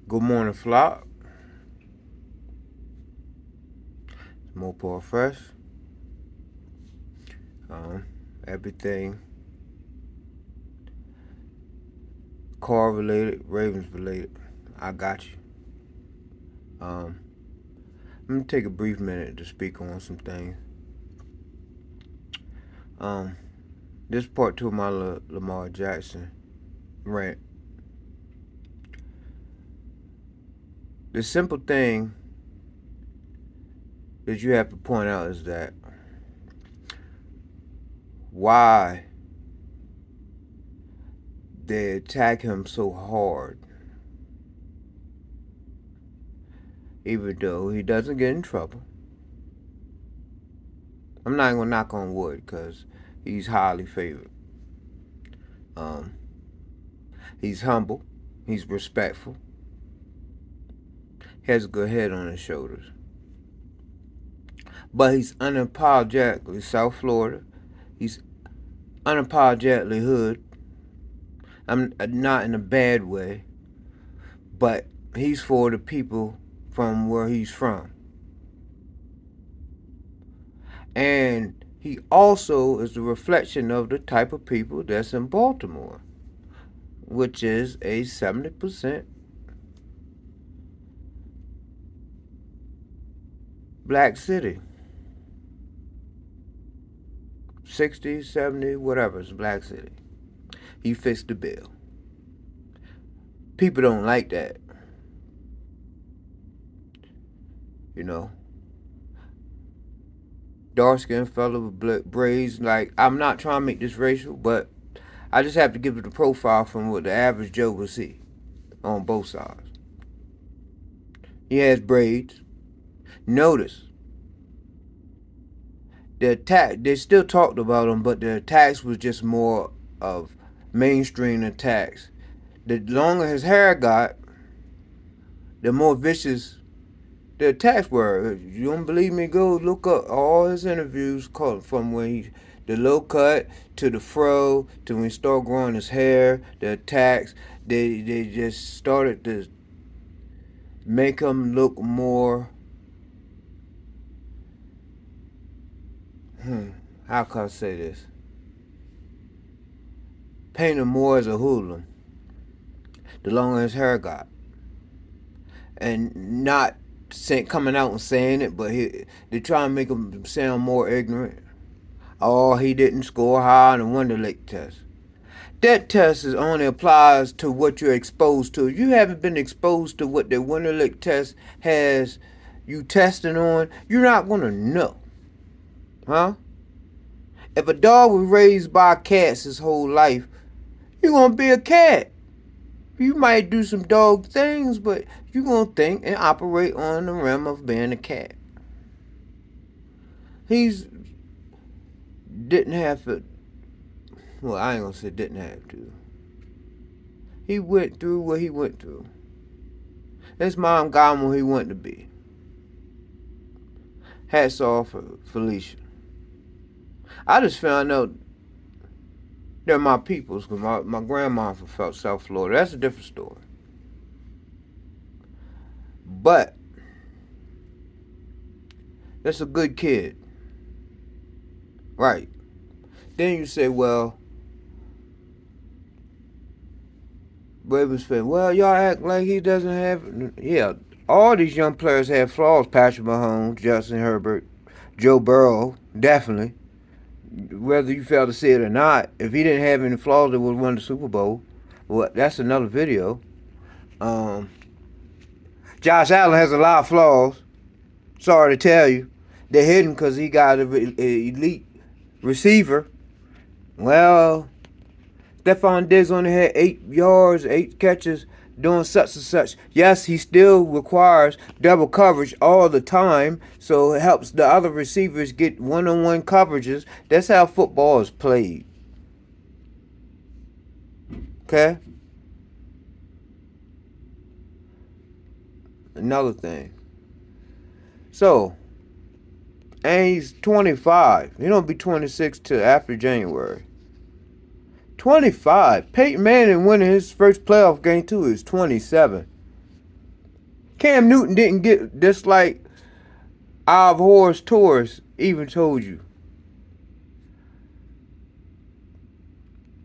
Good morning, Flock. More Paul Fresh. Um, Everything car related, Ravens related. I got you. Um, Let me take a brief minute to speak on some things. Um, this part two of my Lamar Jackson rant. The simple thing that you have to point out is that why they attack him so hard, even though he doesn't get in trouble. I'm not gonna knock on wood because he's highly favored. Um, he's humble. He's respectful. He has a good head on his shoulders. But he's unapologetically South Florida. He's unapologetically hood. I'm not in a bad way, but he's for the people from where he's from. And he also is a reflection of the type of people that's in Baltimore, which is a 70% black city. 60, 70, whatever, it's a black city. He fits the bill. People don't like that. You know, dark skinned fella with braids. Like, I'm not trying to make this racial, but I just have to give it a profile from what the average Joe would see on both sides. He has braids. Notice the attack. They still talked about him, but the attacks was just more of mainstream attacks. The longer his hair got, the more vicious the attacks were. You don't believe me? Go look up all his interviews from when he, the low cut to the fro to when he started growing his hair. The attacks, they just started to make him look more. How can I say this? Paint him more as a hoodlum. The longer his hair got, and not coming out and saying it, but they try to make him sound more ignorant. Oh, he didn't score high on the Wonderlic test. That test only applies to what you're exposed to. If you haven't been exposed to what the Wonderlic test has you testing on, you're not going to know. Huh? If a dog was raised by cats his whole life, you're going to be a cat. You might do some dog things, but you're going to think and operate on the realm of being a cat. He's didn't have to. Well, I ain't going to say didn't have to. He went through what he went through. His mom got him where he wanted to be. Hats off for Felicia. I just found out they're my peoples because my grandma from South Florida. That's a different story. But that's a good kid. Right. Then you say, well, Ravens fan, well, y'all act like he doesn't have. Yeah, all these young players have flaws. Patrick Mahomes, Justin Herbert, Joe Burrow, definitely. Whether you fail to see it or not, if he didn't have any flaws, they would have won the Super Bowl. Well, that's another video. Josh Allen has a lot of flaws. Sorry to tell you. They're hidden because he got an elite receiver. Well, Stephon Diggs only had 8 yards, 8 catches, doing such and such. Yes, he still requires double coverage all the time, so it helps the other receivers get one-on-one coverages. That's how football is played. Okay? Another thing. So, and he's 25. He don't be 26 till after January. 25. Peyton Manning winning his first playoff game too is 27. Cam Newton didn't get, just like our horse Taurus even told you.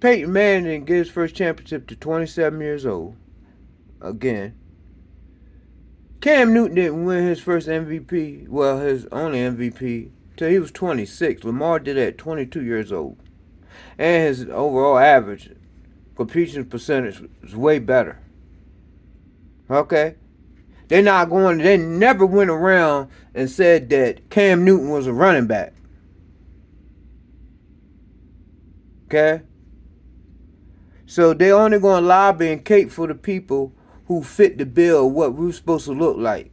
Peyton Manning didn't get his first championship to 27 years old. Again. Cam Newton didn't win his first MVP, well, his only MVP, till he was 26. Lamar did it at 22 years old. And his overall average completion percentage was way better. Okay? They never went around and said that Cam Newton was a running back. Okay? So they only going to lobby and cape for the people who fit the bill of what we're supposed to look like.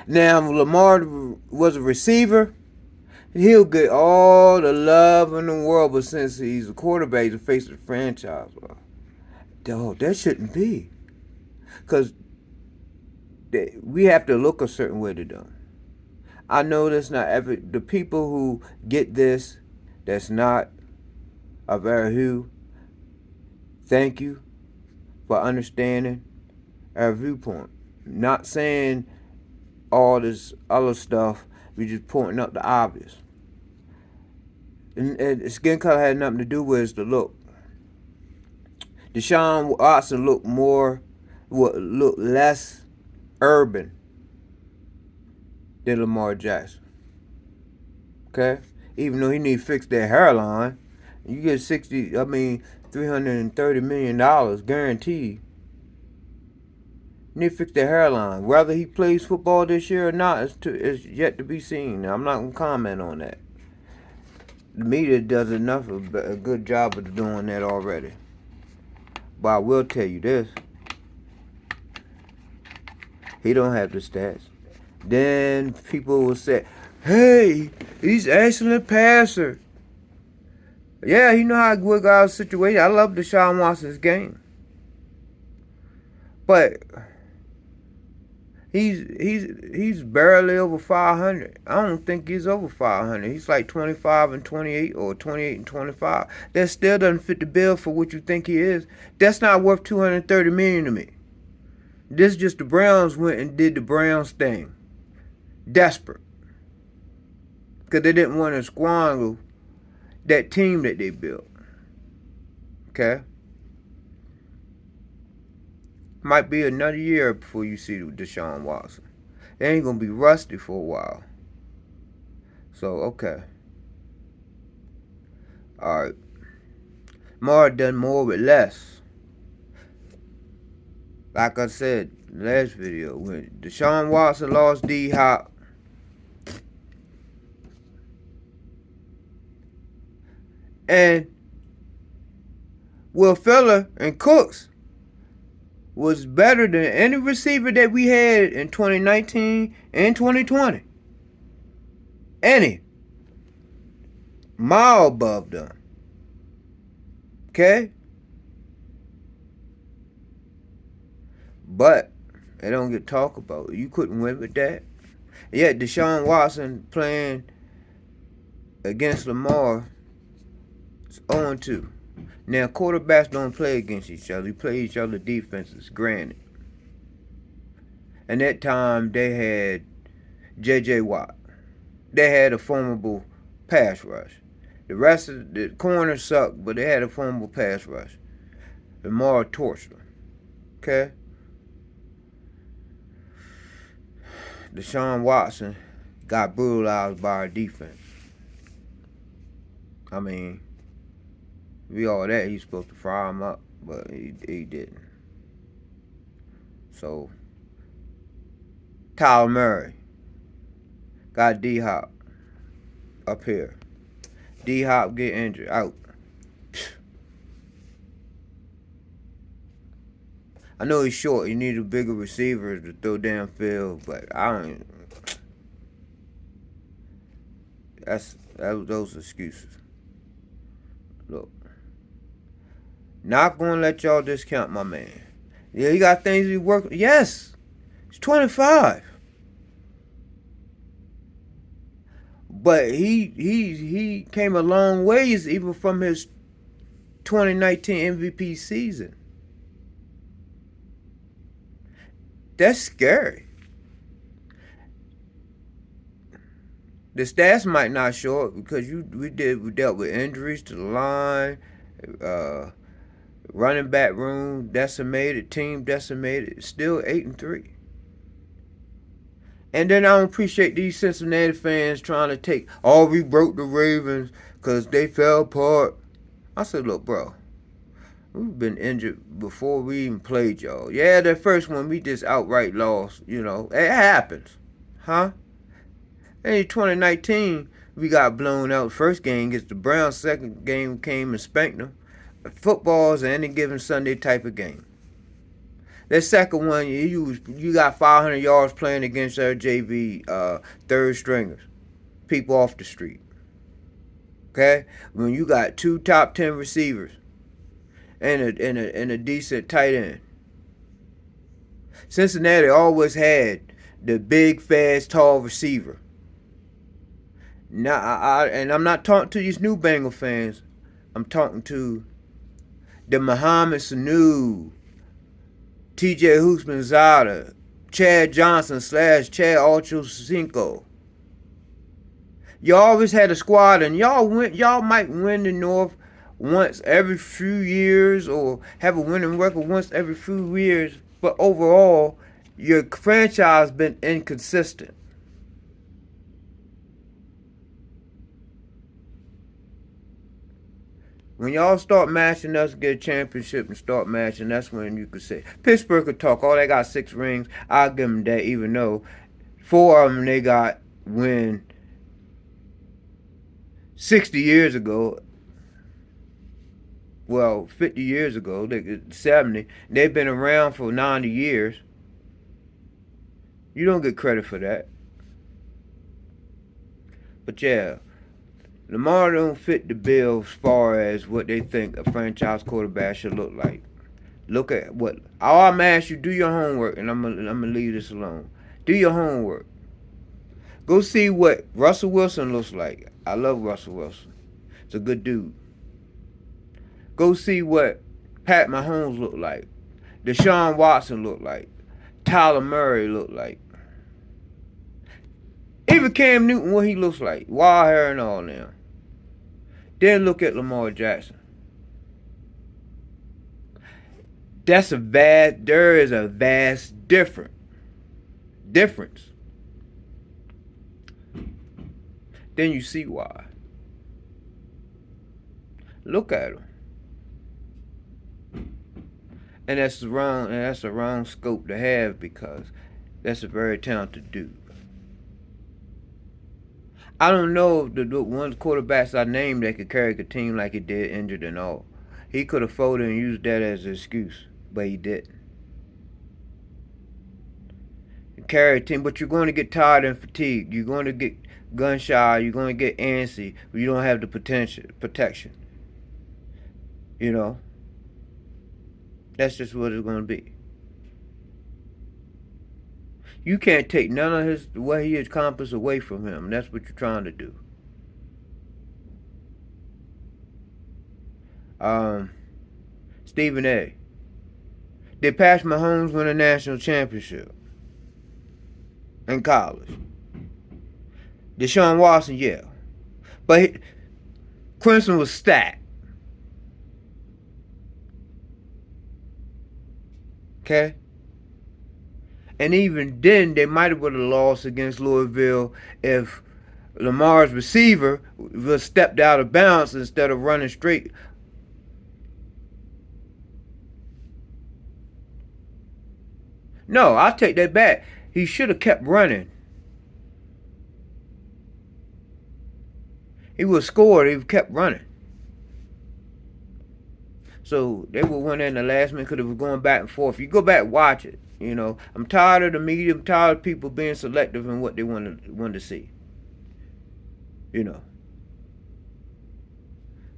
Now, if Lamar was a receiver, he'll get all the love in the world, but since he's a quarterback, he's the face of the franchise. Well, dog, that shouldn't be. Because we have to look a certain way to them. I know that's not the people who get this, that's not a very who. Thank you for understanding our viewpoint. Not saying all this other stuff, we just pointing up the obvious. And skin color had nothing to do with the look. Deshaun Watson looked less urban than Lamar Jackson. Okay? Even though he need to fix that hairline, you get $330 million guaranteed. You need to fix that hairline. Whether he plays football this year or not is yet to be seen. Now, I'm not going to comment on that. The media does enough of a good job of doing that already. But I will tell you this. He don't have the stats. Then people will say, hey, he's an excellent passer. Yeah, he know how to work out a situation. I love Deshaun Watson's game. But he's barely over 500. I don't think he's over 500. He's like 25 and 28 or 28 and 25. That still doesn't fit the bill for what you think he is. That's not worth $230 million to me. This is just the Browns went and did the Browns thing. Desperate. Because they didn't want to squander that team that they built. Okay? Might be another year before you see Deshaun Watson. They ain't going to be rusty for a while. So, okay. Alright. Lamar done more with less. Like I said last video, when Deshaun Watson lost D-Hop, and Will Fuller and Cooks was better than any receiver that we had in 2019 and 2020. Any. Mile above them. Okay? But they don't get talked about. You couldn't win with that. Yet Deshaun Watson playing against Lamar is 0-2. Now, quarterbacks don't play against each other. They play each other defenses, granted. And that time, they had J.J. Watt. They had a formidable pass rush. The rest of the corners sucked, but they had a formidable pass rush. Lamar torched them. Okay? Deshaun Watson got brutalized by our defense. I mean, we all that, he's supposed to fry him up, but he didn't. So, Tyler Murray got D-Hop up here. D-Hop get injured, out. I know he's short. He needed bigger receivers to throw downfield, but I don't. Those excuses. Look, not gonna let y'all discount my man. Yeah, he got things he work. Yes, he's 25, but he came a long ways even from his 2019 MVP season. That's scary. The stats might not show it because we dealt with injuries to the line, uh, running back room decimated, team decimated. Still 8-3. And then I don't appreciate these Cincinnati fans trying to take, oh, we broke the Ravens because they fell apart. I said, look, bro, we've been injured before we even played y'all. Yeah, that first one we just outright lost. It happens, huh? In 2019, we got blown out first game against the Browns. Second game came and spanked them. Football is an any given Sunday type of game. That second one, you got 500 yards playing against our JV third stringers, people off the street. Okay, when you got two top 10 receivers and a decent tight end. Cincinnati always had the big, fast, tall receiver. Now, and I'm not talking to these new Bengal fans. I'm talking to the Mohamed Sanu, TJ Houshmandzadeh, Chad Johnson / Chad Ochocinco. You always had a squad, and y'all might win the North once every few years, or have a winning record once every few years. But overall, your franchise been inconsistent. When y'all start matching us, get a championship and start matching, that's when you could say Pittsburgh could talk. Oh, they got 6 rings. I'll give them that, even though 4 of them they got when 60 years ago. Well, 50 years ago, 70. They've been around for 90 years. You don't get credit for that. But yeah, Lamar don't fit the bill as far as what they think a franchise quarterback should look like. Look at what all I'm asking you, do your homework, and I'm gonna leave this alone. Do your homework. Go see what Russell Wilson looks like. I love Russell Wilson. It's a good dude. Go see what Pat Mahomes looked like. Deshaun Watson looked like. Tyler Murray looked like. Even Cam Newton, what he looks like. Wild hair and all now. Then look at Lamar Jackson. There is a vast difference. Then you see why. Look at him. And that's wrong, and that's a wrong scope to have, because that's a very talented dude. I don't know if the one quarterbacks I named that could carry the team like he did, injured and all. He could have folded and used that as an excuse, but he didn't. Carry a team, but you're going to get tired and fatigued. You're going to get gun shy. You're going to get antsy. You don't have the protection. That's just what it's going to be. You can't take none of what he accomplished away from him. That's what you're trying to do. Stephen A. Did Patrick Mahomes win a national championship in college? Deshaun Watson, yeah. But Clemson was stacked. Okay? And even then, they might have would have lost against Louisville if Lamar's receiver was stepped out of bounds instead of running straight. No, I'll take that back. He should have kept running. He would have scored. He kept running. So they would win in the last minute because it was going back and forth. You go back, watch it. I'm tired of the media. I'm tired of people being selective in what they want to see.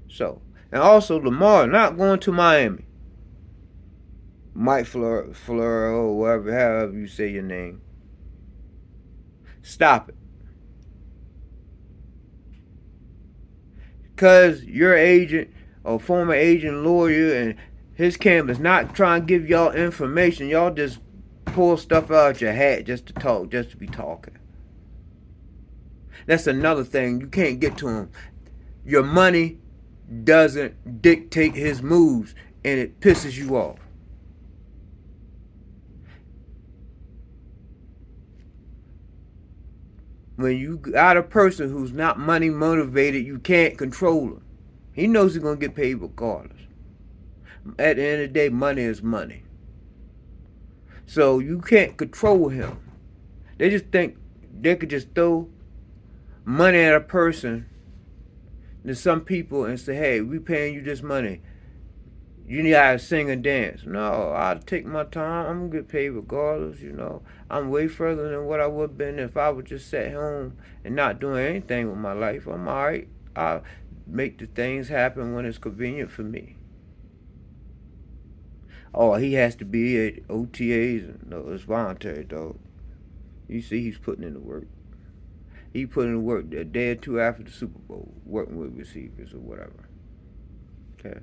So, and also Lamar not going to Miami. Mike Fleur, or whatever, however you say your name. Stop it. Because your agent or former agent lawyer and his camp is not trying to give y'all information. Y'all just pull stuff out your hat just to talk, just to be talking. That's another thing. You can't get to him. Your money doesn't dictate his moves, and it pisses you off. When you got a person who's not money motivated, you can't control him. He knows he's going to get paid regardless. At the end of the day, money is money. So you can't control him. They just think they could just throw money at a person to some people and say, hey, we paying you this money. You need to sing and dance. No, I'll take my time. I'm going to get paid regardless, you know. I'm way further than what I would have been if I would just sat home and not doing anything with my life. I'm all right. I'll make the things happen when it's convenient for me. Oh, he has to be at OTAs. No, it's voluntary, dog. You see he's putting in the work. He put in the work a day or two after the Super Bowl, working with receivers or whatever. Okay.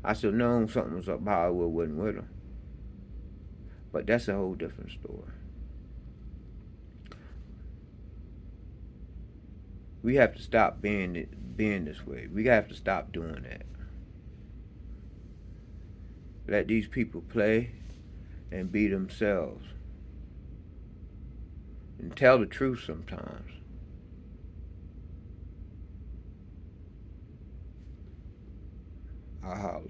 I should have known something was up Hollywood wasn't with him. But that's a whole different story. We have to stop being this way. We have to stop doing that. Let these people play and be themselves. And tell the truth sometimes. I holler.